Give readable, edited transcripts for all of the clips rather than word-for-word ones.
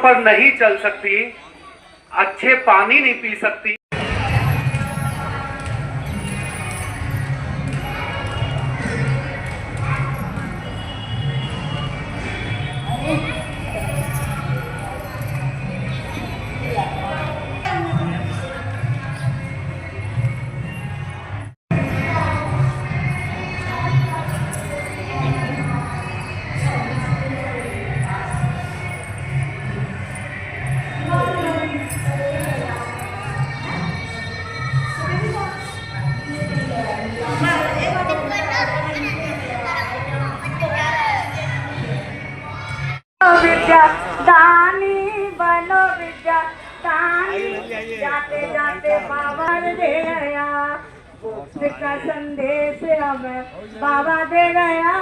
पर नहीं चल सकती, अच्छे पानी नहीं पी सकती। विद्या दानी बनो विद्या दानी, जाते जाते बाबा दे गया, बुद्ध का संदेश हमें बाबा दे गया,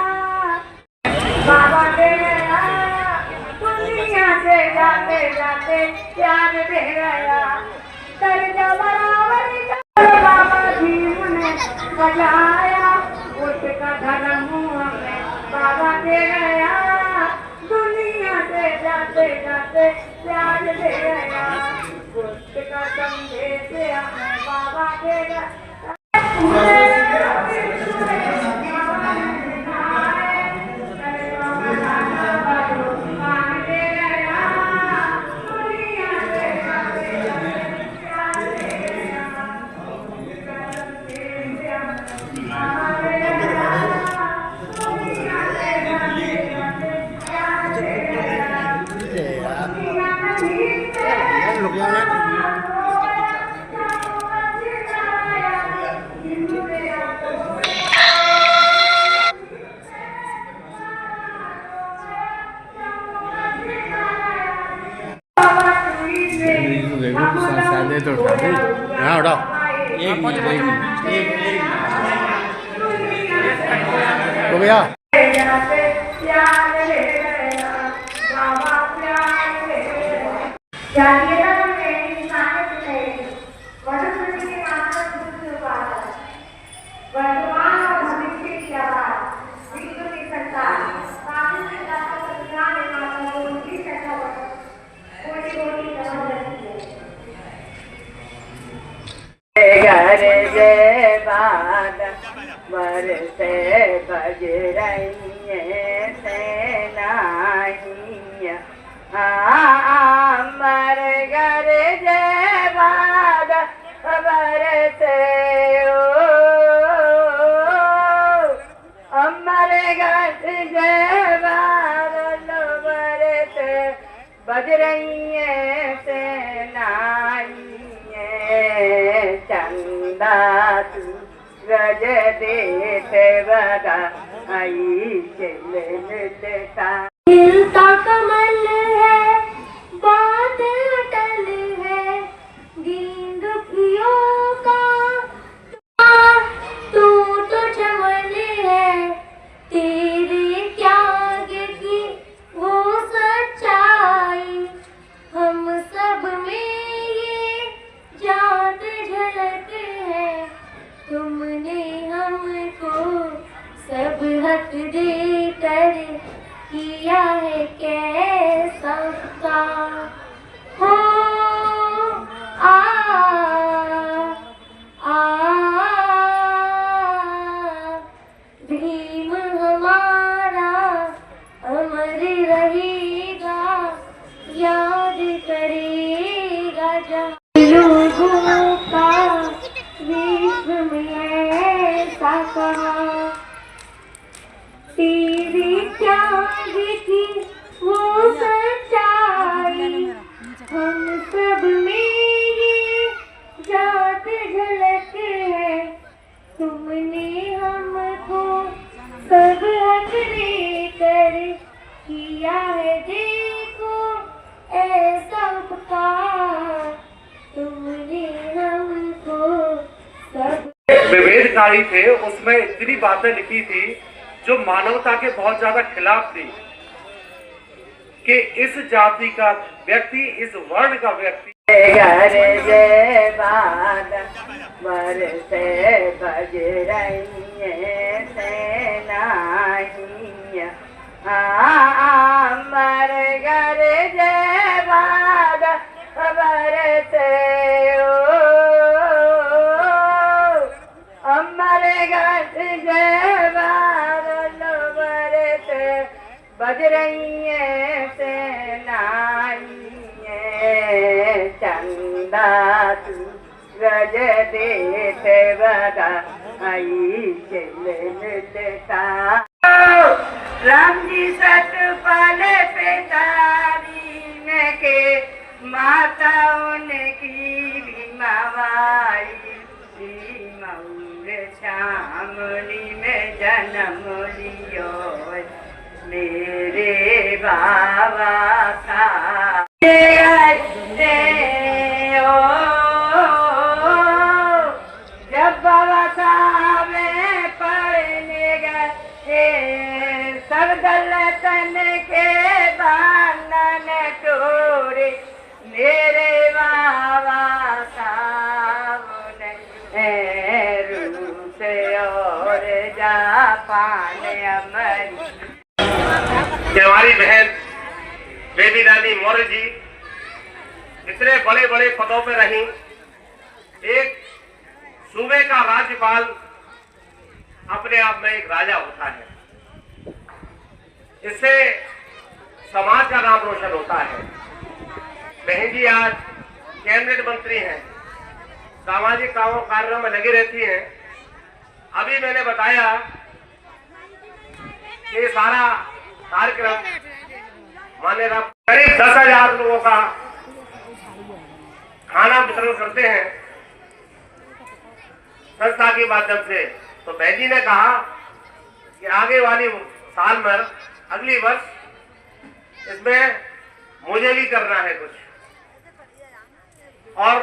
बाबा दे गया, दुनिया से जाते जाते प्यार दे गया, दर्जा बराबर बाबा भीम ने बजाया, बुद्ध का धर्म हमें बाबा दे गया, दुनिया से जाते जाते प्यार दे गया, बुद्ध का संदेश हमें बाबा दे गया। तो हाँ उठाओ, एक तो भैया घर जय बाद बरसे बज रही सेनाइया, अमर घर जय बाद बरसे, अमर घर जय बाद बरसे बज रही सेनाइया, चंदा सूरज देते बगा आई चलता, दिल का कमल है बात अटल है, दीन दुखियों का तू तो चमन है, तेरे त्याग की वो सच्चाई हम सब में जात झलक है, तुमने हमको सब हक देकर किया है कैसा हो, आ भीम हमारा अमर रहेगा, याद करेगा लोगों का विश्व में ऐसा कहा, तेरे त्याग की वो सच्चाई हम सब में ये जात झलक है, तुमने हमको सब हक देकर किया है देखो ऐसा उपकार, तुमने हमको सब। विभेदकारी थे, उसमें इतनी बातें लिखी थी जो मानवता के बहुत ज्यादा खिलाफ थी, कि इस जाति का व्यक्ति, इस वर्ण का व्यक्ति घर जय बाद बरसे बज रही सेनाइया, अमर घर जय रही है सेनाई चंदा सूरज देत बगा आई चलता राम जी सतपाल पे तारी में के माता उनकी भी मावाई मऊर श्यामली में जन्म लियो मेरे बाबा था जब बाबा साहब पढ़ने गए सब गलतन के बांधन टोरे मेरे बाबा साहब ने रूस और जापान अमरी। हमारी बहन बेबी रानी मौर्य जी इतने बड़े बड़े पदों पे रही। एक सूबे का राज्यपाल अपने आप में एक राजा होता है, इससे समाज का नाम रोशन होता है। बहन जी आज कैबिनेट मंत्री हैं, सामाजिक कार्यों में लगी रहती हैं। अभी मैंने बताया कि ये सारा कार्यक्रम मान्य करीब 10,000 लोगों का खाना वितरण करते हैं संस्था के माध्यम से। तो बहन जी ने कहा कि आगे वाली साल में अगली वर्ष इसमें मुझे भी करना है कुछ, और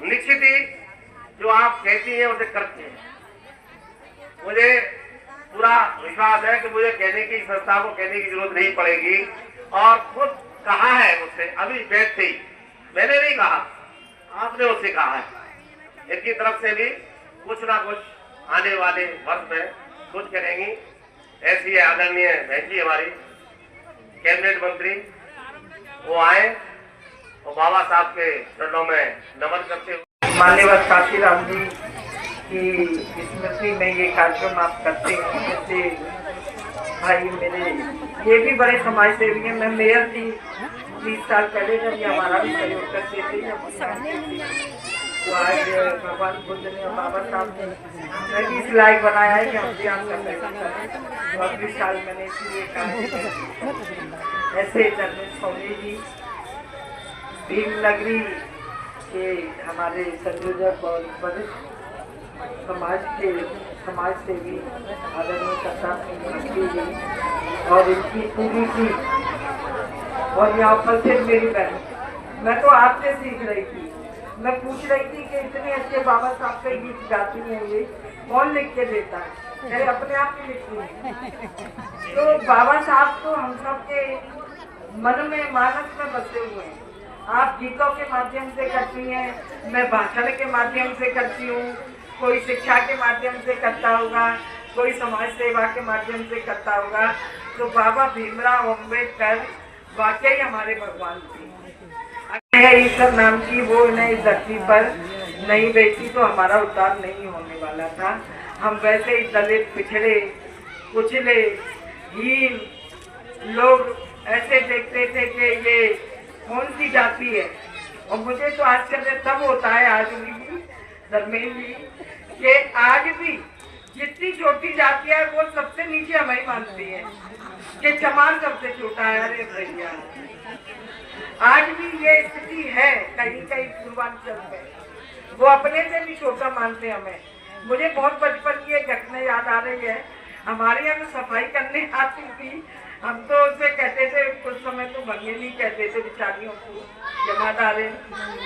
निश्चित ही जो आप कहती हैं उसे करती हैं। मुझे पूरा विश्वास है कि मुझे कहने की, संस्था को कहने की जरूरत नहीं पड़ेगी, और खुद कहा है मुझसे अभी बैठते ही, मैंने नहीं कहा, आपने उससे कहा है। इनकी तरफ से भी कुछ ना कुछ आने वाले वर्ष में कुछ करेंगी। ऐसी आदरणीय बहन जी हमारी कैबिनेट मंत्री, वो आए और बाबा साहब के चरणों में नमन करते हुए। मान्यवर काशीराम जी की स्मृति में ये कार्यक्रम आप करते हैं। जैसे भाई मेरे ये भी बड़े समाज सेवी हैं। मैं मेयर थी 20 साल पहले, जब ये हमारा भी सहयोग करते थे, तो आज भगवान बुद्ध ने और बाबा साहब ने मैं भी इस लायक बनाया है कि हम ध्यान कर रहे। और 20 साल मैंने इसलिए कहा। ऐसे धर्मेश सोनी जी भीम नगरी के हमारे संयोजक और वरिष्ठ समाज सेवी आदरणीय सरकार और इनकी पूरी टीम, और यहाँ पर से मेरी बहन, मैं तो आपसे सीख रही थी। मैं पूछ रही थी कि इतने अच्छे बाबा साहब के गीत गाती हैं, ये कौन लिख के देता है? अरे अपने आप ही लिखती है। तो बाबा साहब तो हम सब के मन में, मानस में बसे हुए हैं। आप गीतों के माध्यम से करती हैं, मैं भाषण के माध्यम से करती हूँ, कोई शिक्षा के माध्यम से करता होगा, कोई समाज सेवा के माध्यम से करता होगा। तो बाबा भीमराव अम्बेडकर वाकई हमारे भगवान थे। ईश्वर नाम की वो इन्हें इस धरती पर नहीं बेची तो हमारा उद्धार नहीं होने वाला था। हम वैसे ही दलित, पिछड़े, कुचले, हीन लोग ऐसे देखते थे कि ये कौन सी जाति है। और मुझे तो आश्चर्य तब होता है आज भी धर्मेंद्र जी कि आज भी जितनी छोटी जाति है वो सबसे नीचे हमें मानती है कि चमार सबसे छोटा है। अरे भैया, आज भी ये स्थिति है कहीं कहीं पूर्वांचल में, वो अपने से भी छोटा मानते हमें। मुझे बहुत बचपन की एक घटना याद आ रही है। हमारे यहाँ तो सफाई करने आती थी, हम तो उससे कहते थे, कुछ समय तो भंगेली कहते थे बिचारियों को, जमादारे,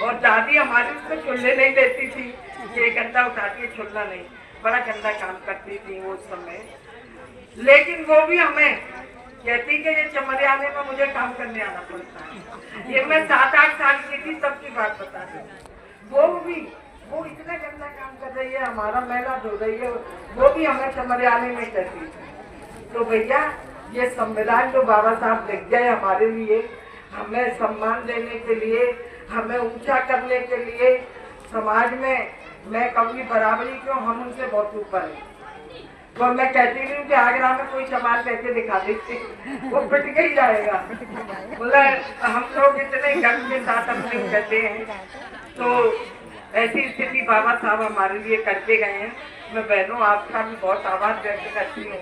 और दादी हमारी उसमें चूल्हे नहीं देती थी कि एक गंदा उठाती है, छुलना नहीं। बड़ा गंदा काम करती थी वो समय, लेकिन वो भी हमें कहती कि ये चमरियाने में मुझे काम करने आना पड़ता है। ये मैं 7-8 साल की थी तब की बात बता रही। वो इतना गंदा काम कर रही है, हमारा मैला धो रही है, वो भी हमें चमरियाने में कहती थी। तो भैया, ये संविधान जो बाबा साहब लिख गए हमारे लिए, हमें सम्मान देने के लिए, हमें ऊंचा करने के लिए, समाज में मैं कहूँगी बराबरी क्यों, हम उनसे बहुत ऊपर हैं। तो मैं कहती नहीं हूँ कि आगरा में कोई सामान पैसे दिखा देते, वो पिट के ही जाएगा। बोला हम लोग इतने गर्व के साथ अपने कहते हैं, तो ऐसी स्थिति बाबा साहब हमारे लिए करके गए हैं। मैं बहनों आपका भी बहुत आभार व्यक्त करती हूँ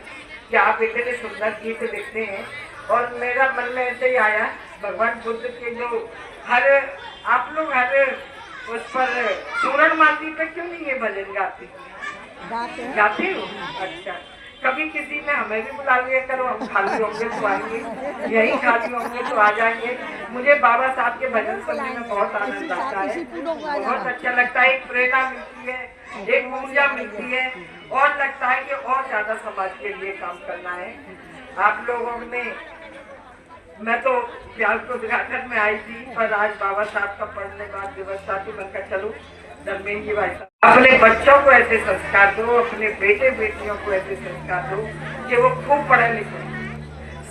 कि आप इतने सुंदर गीत लिखते हैं। और मेरा मन में ऐसे ही आया, भगवान बुद्ध के जो हर आप लोग हर उस पर पूर्णमासी पे क्यों नहीं ये भजन गाते हो? अच्छा, कभी किसी ने हमें भी बुला लिया करो, हम खाली होंगे तो आएंगे, यही खाली होंगे तो आ जाएंगे। मुझे बाबा साहब के भजन सुनने में बहुत आनंद आता है, बहुत अच्छा लगता है। एक प्रेरणा मिलती है, एक ऊर्जा मिलती है, और लगता है कि और ज्यादा समाज के लिए काम करना है। आप लोगों ने, मैं तो प्यार को उद्घाटन में आई थी, पर आज बाबा साहब का पढ़ने बाद दिवस था, तो मैं कहा चलो धर्मेंद्र जी भाई साहब अपने बच्चों को ऐसे संस्कार दो, अपने बेटे बेटियों को ऐसे संस्कार दो कि वो खूब पढ़े लिखे।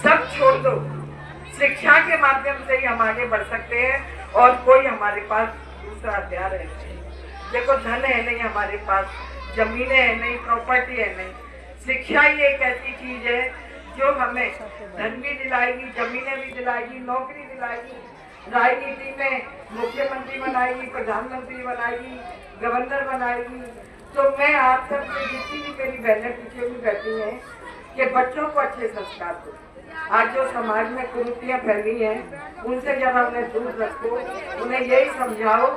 सब छोड़ दो, शिक्षा के माध्यम से ही हम आगे बढ़ सकते हैं, और कोई हमारे पास दूसरा हथियार है। देखो धन है नहीं हमारे पास, जमीनें है नहीं, प्रॉपर्टी है नहीं, शिक्षा ही एक ऐसी चीज है जो हमें धन भी दिलाएगी, जमीनें भी दिलाएगी, नौकरी दिलाएगी, राजनीति में मुख्यमंत्री बनाएगी, प्रधानमंत्री बनाएगी, गवर्नर बनाएगी। तो मैं आप सबसे जितनी भी मेरी बहनें पीछे भी बैठी हैं कि बच्चों को अच्छे संस्कार दो। आज जो समाज में कुरीतियाँ फैली हैं उनसे जरा उन्हें दूर रखो, उन्हें यही समझाओ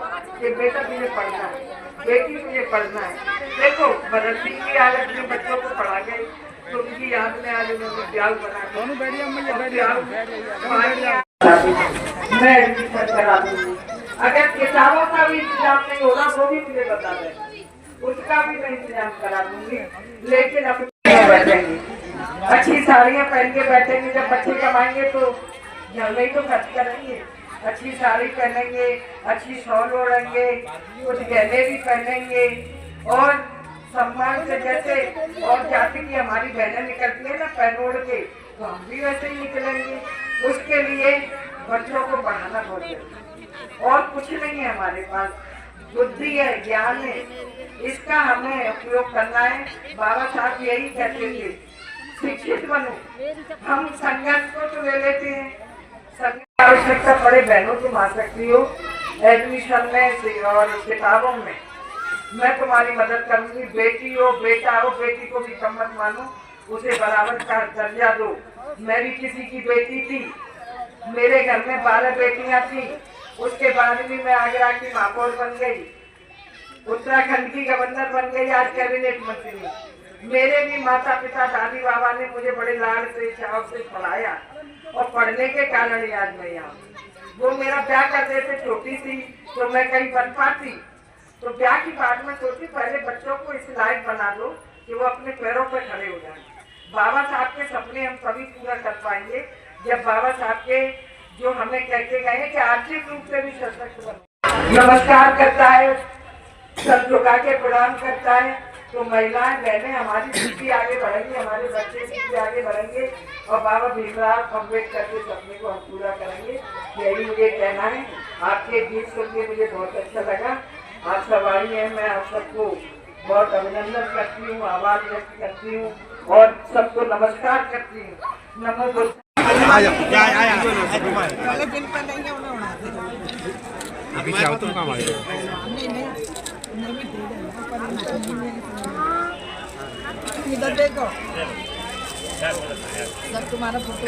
कि बेटा तुझे पढ़ना है, बेटी तुझे पढ़ना है। देखो भरत सिंह की हालत में बच्चों को पढ़ा गए तो उनकी याद में आज उन्होंने प्याल बना मैं एडमिशन करा दूंगी। अगर किताबों का भी इंतजाम नहीं होगा वो भी मुझे बता दें, उसका भी मैं इंतजाम करा दूंगी। लेकिन अपने बैठेंगे, अच्छी साड़ियाँ पहन के बैठेंगे। जब बच्चे कमाएंगे तो घर में तो खर्च करेंगे, अच्छी साड़ी पहनेंगे, अच्छी शॉल ओढ़ेंगे, कुछ गहने भी पहनेंगे, और सम्मान से जैसे और जाति की हमारी बहनें निकलती है ना पहन ओढ़ के, तो हम भी वैसे ही निकलेंगे। उसके लिए बच्चों को पढ़ाना बहुत जरूरी, और कुछ नहीं है हमारे पास, बुद्धि है, ज्ञान है, इसका हमें उपयोग करना है। बाबा साहब यही कहते थे, शिक्षित बनो। हम संघर्ष को तो ले लेते हैं, संघर्ष आवश्यकता पड़े बहनों तुम आ सकती हो एडमिशन में और किताबों में, मैं तुम्हारी मदद करूंगी। बेटी हो बेटा हो, बेटी को भी कम मत मानो, उसे बराबर का दर्जा दो। मैं भी किसी की बेटी थी, मेरे घर में 12 बेटियां थी, उसके बाद भी मैं आगरा की महापौर बन गई, उत्तराखंड की गवर्नर बन गई, आज कैबिनेट मंत्री। मेरे भी माता पिता दादी बाबा ने मुझे बड़े लाड से चाव से पढ़ाया, और पढ़ने के कारण ही आज मैं यहाँ। वो मेरा ब्याह कर देते छोटी सी तो मैं कहीं बन पाती, तो ब्याह की बात में सोची पहले बच्चों को इस लायक बना दो कि वो अपने पैरों पर खड़े हो जाएं। बाबा साहब के सपने हम तभी पूरा कर पाएंगे जब बाबा साहब के जो हमें कहते गए हैं कि आर्थिक रूप से भी सशक्त बने। नमस्कार करता है, सर झुका के प्रणाम करता है, तो महिलाएं बहनें हमारी स्थिति आगे बढ़ेंगी, हमारे बच्चे भी आगे बढ़ेंगे, और बाबा भीमराव अम्बेडकर के सपने को हम पूरा करेंगे। यही मुझे कहना है। आपके गीत सुन के मुझे बहुत अच्छा लगा। आप सब आई हैं, मैं आप सबको बहुत अभिनंदन करती हूँ, आभार व्यक्त करती हूँ, और सबको नमस्कार करती हूँ। नमो बुद्ध। अभी क्या तुम काम आए इधर देखो सब तुम्हारा फोटो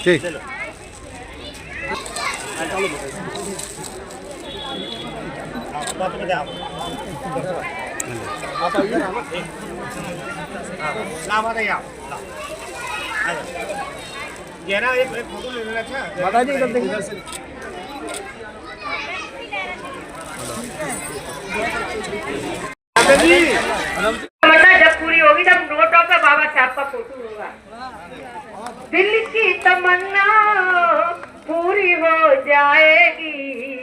ठीक आप आइए ना, लाभ आता है आप ये ना एक फोटो ले लेना। अच्छा बता दी इधर से जब पूरी होगी तब नोटों पे बाबा साहब का फोटो होगा। दिल की तमन्ना पूरी हो जाएगी,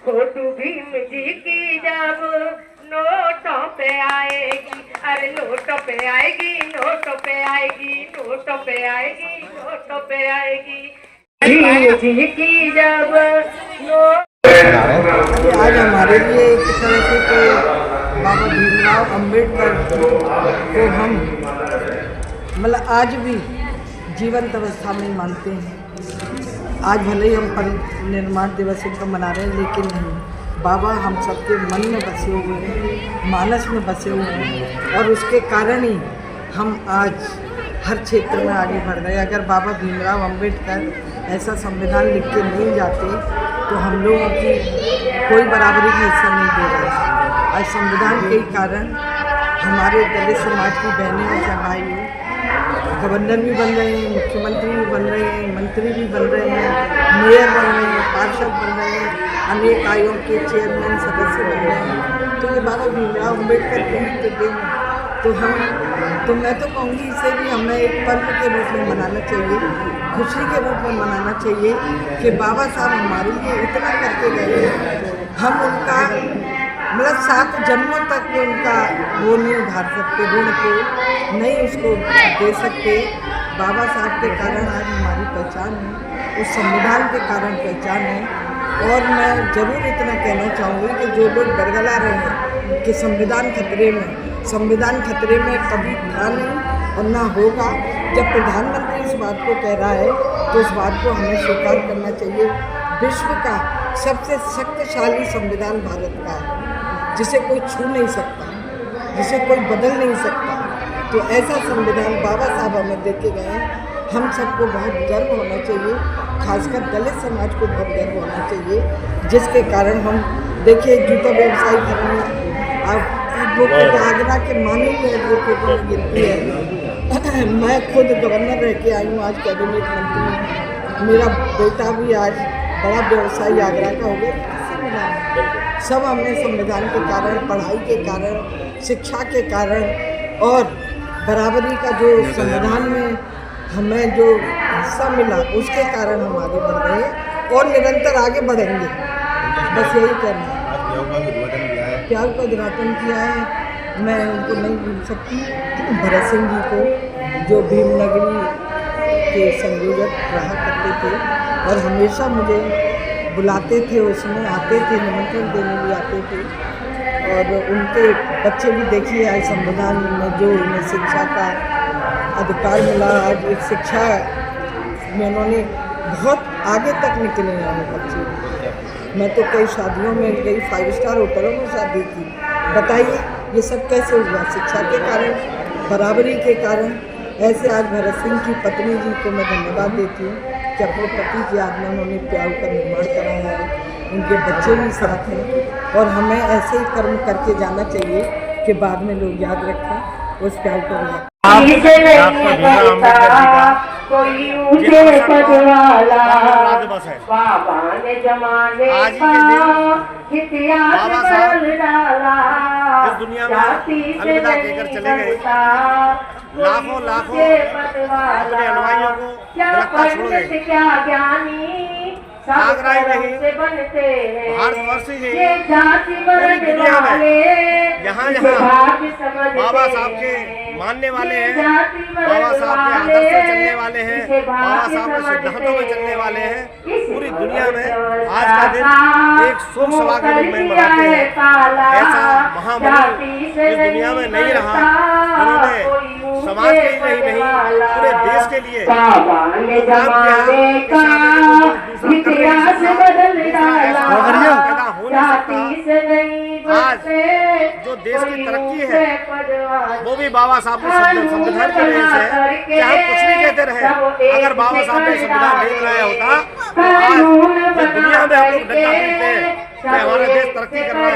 फोटो भीम जी की जब नोटों पे आएगी। अरे नोटों पे आएगी, नोटों पे आएगी, नोटों पे आएगी, नोटों पे आएगी भीम जी की जब नोट। आज हमारे लिए एक तरह से बाबा भीम भीमराव अंबेडकर को हम मतलब आज भी जीवंत अवस्था में मानते हैं। आज भले ही हम परिनिर्वाण दिवस इनका मना रहे हैं, लेकिन नहीं, बाबा हम सबके मन में बसे हुए हैं, मानस में बसे हुए हैं, और उसके कारण ही हम आज हर क्षेत्र में आगे बढ़ रहे हैं। अगर बाबा भीमराव अंबेडकर ऐसा संविधान लिख के नहीं जाते तो हम लोगों की कोई बराबरी का हिस्सा नहीं दे रहा। आज संविधान के कारण हमारे दलित समाज की बहनें और भाई गवर्नर भी बन रहे हैं, मुख्यमंत्री भी बन रहे हैं, मंत्री भी बन रहे हैं, मेयर बन रहे हैं, पार्षद बन रहे हैं, अनेक आयोग के चेयरमैन सदस्य बन रहे हैं। तो ये बाबा भीमराव अम्बेडकर के ही तो देन है। तो मैं तो कहूँगी इसे भी हमें एक पर्व के रूप में मनाना चाहिए, खुशी के रूप में मनाना चाहिए कि बाबा साहब हमारे लिए इतना करके गए हैं। हम उनका मतलब 7 जन्मों तक उनका वो नहीं उधार सकते, ऋण को नहीं उसको दे सकते। बाबा साहब के कारण आज हमारी पहचान है, उस संविधान के कारण पहचान है। और मैं ज़रूर इतना कहना चाहूँगी कि जो लोग बरगला रहे हैं कि संविधान खतरे में, संविधान खतरे में कभी था नहीं और ना होगा। जब प्रधानमंत्री इस बात को कह रहा है तो इस बात को हमें स्वीकार करना चाहिए। विश्व का सबसे शक्तिशाली संविधान भारत का है, जिसे कोई छू नहीं सकता, जिसे कोई बदल नहीं सकता। तो ऐसा संविधान बाबा साहब हमें दे के गए हैं। हम सबको बहुत गर्व होना चाहिए, खासकर दलित समाज को बहुत गर्व होना चाहिए, जिसके कारण हम देखिए जूता व्यवसायी घर में आप आगरा के माने हुए एडवोकेटों में गिनती है। मैं खुद गवर्नर रह के आई हूँ, आज कैबिनेट मंत्री। मेरा बेटा भी आज बड़ा व्यवसायी आगरा का हो गया। किससे मिला? सब हमने संविधान के कारण, पढ़ाई के कारण, शिक्षा के कारण और बराबरी का जो संविधान में हमें जो हिस्सा मिला उसके कारण हम आगे बढ़ रहे हैं और निरंतर आगे बढ़ेंगे। बस यही करना है। प्यार का उद्घाटन किया है, मैं उनको नहीं भूल सकती, भरत सिंह जी को, जो भीमनगरी के संयोजक रहा करते थे और हमेशा मुझे बुलाते थे, उसमें आते थे, निमंत्रण देने भी आते थे। और उनके बच्चे भी देखिए आज संविधान में जो उन्हें शिक्षा का अधिकार मिला, आज एक शिक्षा में उन्होंने बहुत आगे तक निकले हैं बच्चे। मैं तो कई शादियों में गई, 5 स्टार होटलों में शादी की। बताइए ये सब कैसे हुआ? शिक्षा के कारण, बराबरी के कारण। ऐसे आज भरत सिंह की पत्नी जी को मैं धन्यवाद देती हूँ कि अपने पति की याद में उन्होंने प्याऊ का निर्माण कराया है, उनके बच्चे भी साथ हैं। और हमें ऐसे ही कर्म करके जाना चाहिए कि बाद में लोग याद रखें उस प्याऊ को। कोई ऊंचे पद वाला बाबा ने जमाने का इतिहास बदल डाला। जाति से नहीं बनता लाखों पद वाला, क्या पंडित क्या ज्ञानी आगरा ही नहीं, से बनते हैं। भारतवर्ष ही ये जाति बनने वाले यहाँ बाबा साहब के मानने वाले हैं, बाबा साहब के आदर्श से चलने वाले हैं, बाबा साहब के सिद्धांतों में चलने वाले हैं। पूरी दुनिया में आज का दिन एक शोक सभा के रूप में मनाते हैं। ऐसा महामहिम इस दुनिया में नहीं रहा, उन्होंने समाज के ही नहीं पूरे देश के लिए इतिहास बदल डाला। आज जो देश की तरक्की है वो भी बाबा साहब के संविधान की वजह से है। कि हम कुछ भी कहते रहे, अगर बाबा साहब ने संविधान नहीं बनाया होता तो आज जो दुनिया में हम लोग डंडा पीटते हैं कि हमारा देश तरक्की कर रहा है,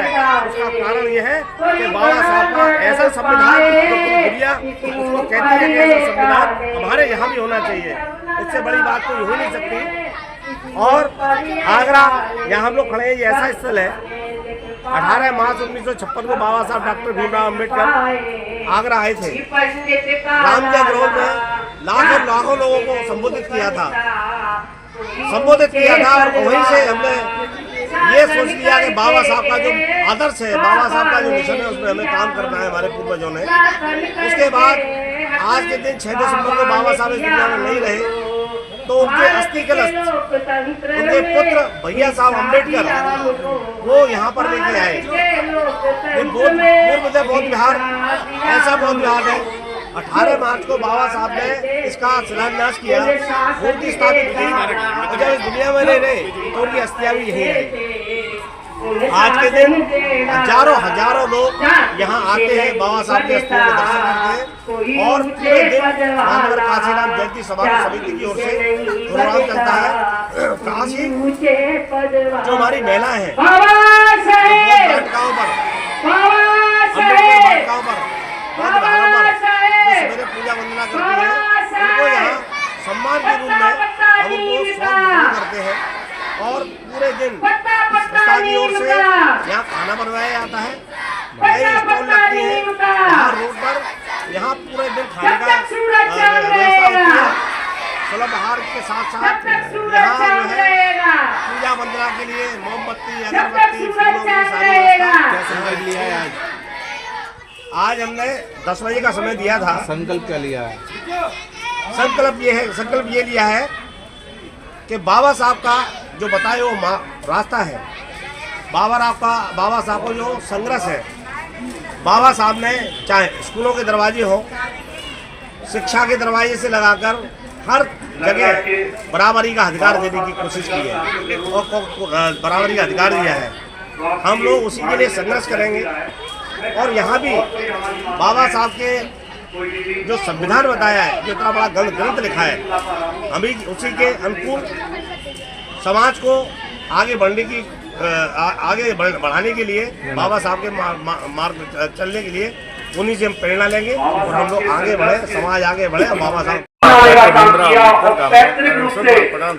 उसका कारण यह है कि बाबा साहब का ऐसा संविधान जो पूरी दुनिया उसको कहती है कि ऐसा संविधान हमारे यहाँ भी होना चाहिए। इससे बड़ी बात कोई हो नहीं सकती। और आगरा यहाँ हम लोग खड़े हैं, ये ऐसा स्थल है। 18 मार्च 1956 को बाबा साहब डॉक्टर भीमराव अम्बेडकर आगरा आए थे। रामजन्म रोड में लाखों लोगों को संबोधित किया था और वहीं से हमने ये सोच लिया कि बाबा साहब का जो आदर्श है, बाबा साहब का जो मिशन है, उसमें हमें काम करना है हमारे पूर्वजों ने। उसके बाद आज के दिन 6 दिसंबर को बाबा साहब इस दुनिया में नहीं रहे, तो उनके अस्थि कलश उनके पुत्र भैया साहब अम्बेडकर वो यहाँ पर लेके आए। ये पूर्व बौद्ध विहार ऐसा बौद्ध विहार है। 18 मार्च को बाबा साहब ने इसका शिलान्यास किया, मूर्ति स्थापित की, और जब इस दुनिया में रहे तो उनकी अस्थियां भी यही है। आज के दिन हजारों लोग यहाँ आते हैं, बाबा साहब के अस्थियों के दर्शन करते हैं, और पूरे दिन मानवर काशीराम जयंती सभा समिति की ओर से प्रोग्राम चलता है। काशी जो हमारी महिला है, बाटकाओं पर, बाटकाओं पर, सवेरे पूजा वंदना करती है, उनको यहाँ सम्मान के रूप में हम उनको स्वागत करते हैं। और पूरे दिन संस्था की ओर से यहाँ खाना बनवाया जाता है, नई स्टॉल लगती है यहाँ रोड पर, यहाँ पूरे दिन खाने का व्यवस्था होती है। सुलभ आहार के साथ साथ यहाँ जो है पूजा वंदना के लिए मोमबत्ती, अगरबत्ती, फूलों की सारी व्यवस्था। आज हमने 10 बजे का समय दिया था। संकल्प क्या लिया है? संकल्प ये लिया है कि बाबा साहब का जो बताए वो रास्ता है, बाबा साहब को जो संघर्ष है, बाबा साहब ने चाहे स्कूलों के दरवाजे हो, शिक्षा के दरवाजे से लगाकर हर जगह बराबरी का अधिकार देने की कोशिश की है और बराबरी का अधिकार दिया है। हम लोग उसी के लिए संघर्ष करेंगे। और यहाँ भी बाबा साहब के जो संविधान बताया है, जो इतना बड़ा ग्रंथ लिखा है, हम भी उसी के अनुकूल समाज को आगे बढ़ाने के लिए, बाबा साहब के मार्ग चलने के लिए उन्हीं से हम प्रेरणा लेंगे और हम लोग आगे बढ़े, समाज आगे बढ़े और बाबा साहब किया और पैतृक रूप से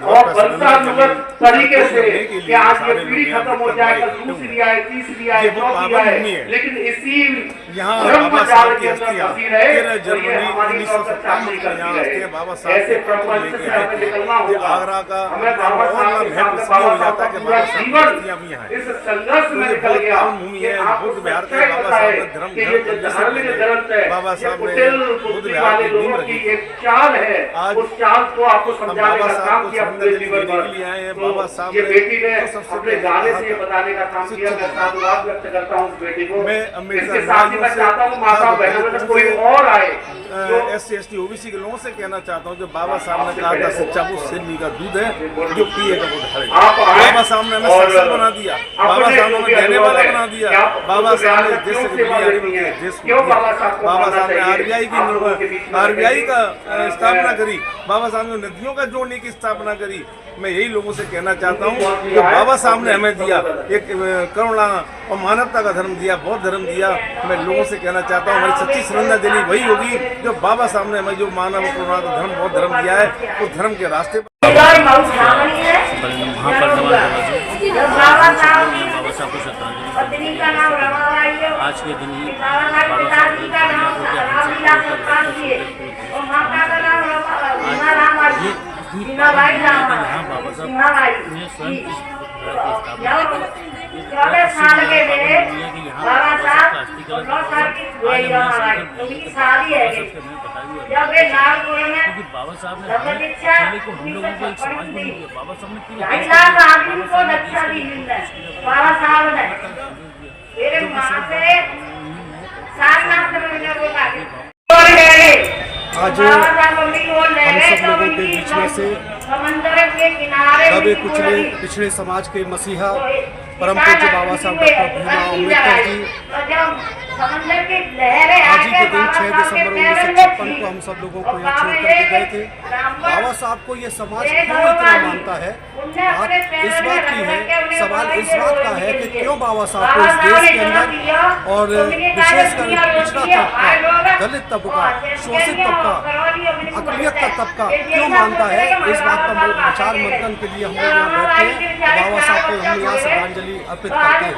और वंशानुगत तरीके से कि आज ये पीढ़ी खत्म हो जाए, कल दूसरी आए, तीसरी आए, चौथी आए, लेकिन इसी ब्रह्म जाल के अंदर फंसी रहे और ये हमारी औरत नहीं करती रहे। ऐसे प्रपंच से हमें निकलना होगा। हमें बाबा साहब के सामने बाबा साहब का पूरा जीवन इस संघर्ष में निकल गया कि आप सच्चाई बताए कि ये जो धार्मिक ग्रंथ है, ये कुटिल बुद्धि वाले लोगों की एक चाल है, उस चाल को आपको समझाने का काम किया पूरे जीवन भर। ये बेटी ने अपने गाने से बताने का काम किया। मैं साधुवाद व्यक्त करता हूँ उस बेटी को। इसके साथ ही मैं चाहता हूँ माता बहनों में कोई और आए। SC ST OBC के लोगों से कहना चाहता हूँ, जो बाबा साहब ने कहा था शिक्षा वो सिद्धि का दूध है, जो पिएगा वो धड़ेगा। बाबा साहब ने हमें सक्षम बना दिया, बाबा साहब ने हमें देने वाला बना दिया, बाबा साहब ने देश से देश को दिया, बाबा साहब ने RBI का स्थापना करी, बाबा साहब ने नदियों का जोड़ने की स्थापना करी। मैं यही लोगों से कहना चाहता हूँ कि बाबा साहब ने हमें दिया एक करुणा और मानवता का धर्म दिया, बौद्ध धर्म दिया। मैं लोगों से कहना चाहता हूँ हमारी सच्ची श्रद्धांजलि वही होगी जो बाबा साहब ने हमें जो मानव करुणा का धर्म, बौद्ध धर्म दिया है, उस धर्म के रास्ते पर आज के दिन ही बाबा साहब ने हम लोगों को एक समाज बना दिया। बाबा साहब ने मेरे माँ से आज हम सब लोगों के बीच में से दबे कुचले पिछड़े समाज के मसीहा परम पूज्य बाबा साहब डॉक्टर भीमराव अम्बेडकर जी आज ही के दिन 6 दिसंबर 1956 को हम सब लोगों को यहाँ छोड़ करके गए थे। बाबा साहब को ये समाज क्यों इतना मानता है, बात इस बात की है, सवाल इस बात का है कि क्यों बाबा साहब को इस देश के अंदर और विशेषकर पिछड़ा तबका, दलित तबका, शोषित तबका, अकलियत का तबका क्यों मानता है, इस बात का विचार मंथन के लिए हम लोग यहाँ बैठे हैं। बाबा साहब को हम यहाँ श्रद्धांजलि अर्पित करते हैं।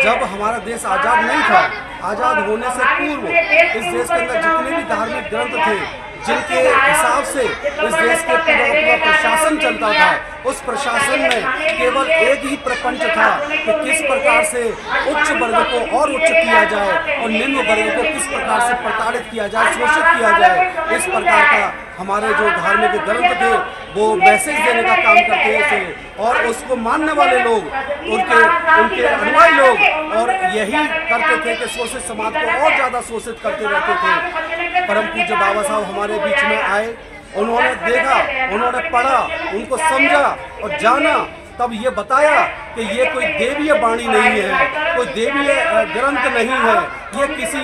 जब हमारा देश आज़ाद नहीं था, आज़ाद होने से पूर्व इस देश के अंदर जितने भी धार्मिक ग्रंथ थे, जिनके हिसाब से इस देश के पूरा प्रशासन चलता था, उस प्रशासन में केवल एक ही प्रपंच था कि किस प्रकार से उच्च वर्ग को और उच्च किया जाए और निम्न वर्ग को किस प्रकार से प्रताड़ित किया जाए, शोषित किया जाए। इस प्रकार का हमारे जो धार्मिक ग्रंथ थे वो मैसेज देने का काम करते थे, और उसको मानने वाले लोग, उनके अनुयायी लोग और यही करते थे कि शोषित समाज को और ज़्यादा शोषित करते रहते थे। परम पूज्य बाबा साहब हमारे बीच में आए, उन्होंने देखा, उन्होंने पढ़ा, उनको समझा और जाना, तब ये बताया कि ये कोई देवीय वाणी नहीं है, कोई देवीय ग्रंथ नहीं है, ये किसी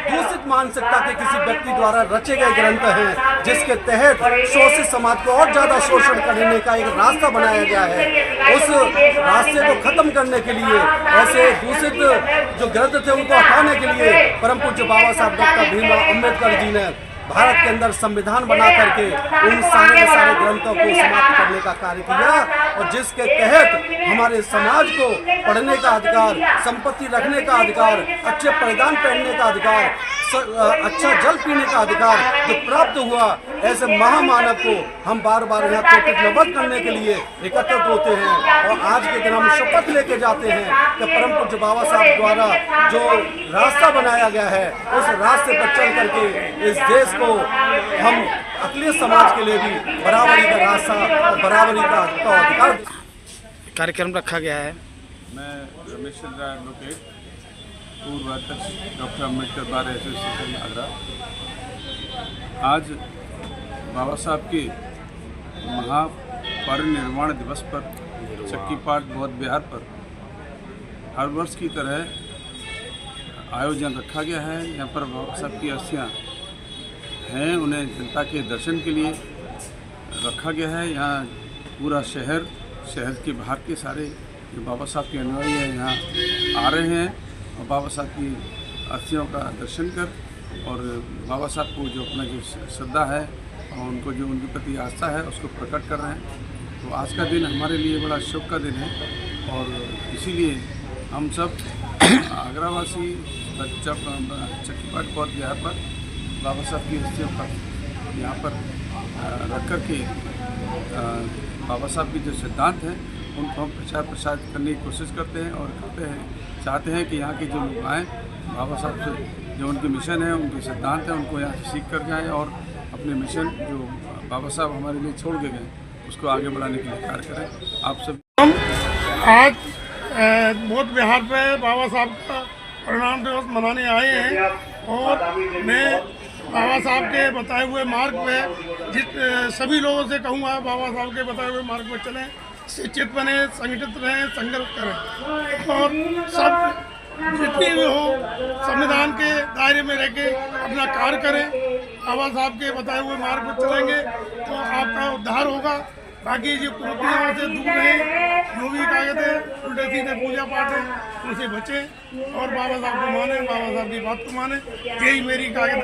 दूषित मानसिकता के किसी व्यक्ति द्वारा रचे गए ग्रंथ हैं, जिसके तहत शोषित समाज को और ज़्यादा शोषण करने का एक रास्ता बनाया गया है। उस रास्ते को खत्म करने के लिए, ऐसे दूषित जो ग्रंथ थे उनको हटाने के लिए परम पूज्य बाबा साहब डॉक्टर भीमराव अम्बेडकर जी ने भारत के अंदर संविधान बना करके उन सारे के सारे ग्रंथों को समाप्त करने का कार्य किया, और जिसके तहत हमारे समाज को पढ़ने का अधिकार, संपत्ति रखने का अधिकार, अच्छे परिधान पहनने का अधिकार, अच्छा जल पीने का अधिकार जो प्राप्त हुआ, ऐसे महामानव को हम बार बार यहाँ प्रतिज्ञाबद्ध करने के लिए एकत्रित होते हैं। और आज के दिन हम शपथ लेके जाते हैं कि परम पूज्य बाबा साहब द्वारा जो रास्ता बनाया गया है, उस रास्ते पर चल करके इस देश को हम अखिलेश समाज के लिए भी बराबरी का रास्ता और बराबरी का अधिकार कार्यक्रम रखा गया है। मैं रमेश चंद्र एडवोकेट, पूर्व अध्यक्ष doctor Ambedkar bar association Agra. आज बाबा साहब के महापरिनिर्वाण दिवस पर चक्की पाठ बौद्ध विहार पर हर वर्ष की तरह आयोजन रखा गया है। यहाँ पर बाबा साहब की अस्थियाँ हैं, उन्हें जनता के दर्शन के लिए रखा गया है। यहाँ पूरा शहर के बाहर के सारे जो बाबा साहब के अनुयायी हैं यहाँ आ रहे हैं और बाबा साहब की अस्थियों का दर्शन कर और बाबा साहब को जो अपना जो श्रद्धा है और उनको जो उनके प्रति आस्था है उसको प्रकट कर रहे हैं। तो आज का दिन हमारे लिए बड़ा शोक का दिन है, और इसीलिए हम सब आगरावासी चक्कीपाट बौद्ध विहार पर बाबा साहब की अस्थियों का यहाँ पर रख कर के बाबा साहब के जो सिद्धांत हैं उनको हम प्रचार प्रसार करने की कोशिश करते हैं और चाहते हैं कि यहाँ के जो लोग आएँ, बाबा साहब से जो उनके मिशन है, उनके सिद्धांत हैं, उनको यहाँ से सीख कर जाएँ और अपने मिशन जो बाबा साहब हमारे लिए छोड़ के गए उसको आगे बढ़ाने के लिए कार्य करें। आप सब आज बौद्ध विहार पे बाबा साहब का परिनिर्वाण दिवस मनाने आए हैं, और मैं बाबा साहब के बताए हुए मार्ग पे सभी लोगों से कहूँगा बाबा साहब के बताए हुए मार्ग पर चलें, शिक्षित बने, संगठित रहें, संघर्ष करें, और सब जितनी भी हो संविधान के दायरे में रह के अपना कार्य करें। बाबा साहब के बताए हुए मार्ग पर चलेंगे तो आपका उद्धार होगा। बाकी जो कुरीतियों से दूर रहें, जो भी क्या कहते हैं उल्टे सीधे पूजा पाठ है उनसे बचें और बाबा साहब को माने, बाबा साहब की बात को माने। यही मेरी क्या कहते हैं